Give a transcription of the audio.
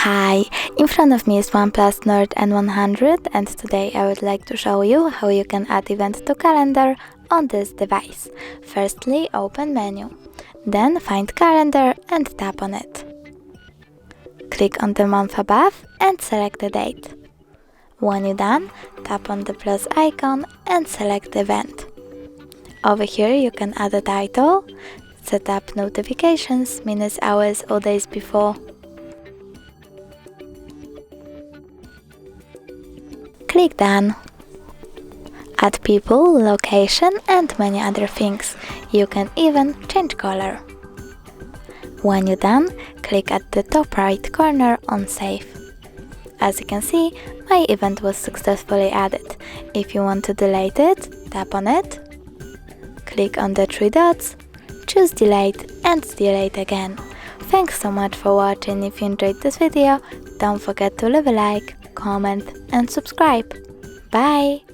Hi, in front of me is OnePlus Nord N100 and today I would like to show you how you can add event to calendar on this device. Firstly, open menu, then find calendar and tap on it. Click on the month above and select the date. When you're done, tap on the plus icon and select event. Over here you can add a title, set up notifications, minutes, hours or days before. Click Done. Add people, location and many other things. You can even change color. When you're done, click at the top right corner on Save. As you can see, my event was successfully added. If you want to delete it, tap on it, click on the three dots, choose Delete and delete again. Thanks so much for watching. If you enjoyed this video, don't forget to leave a like, comment and subscribe. Bye!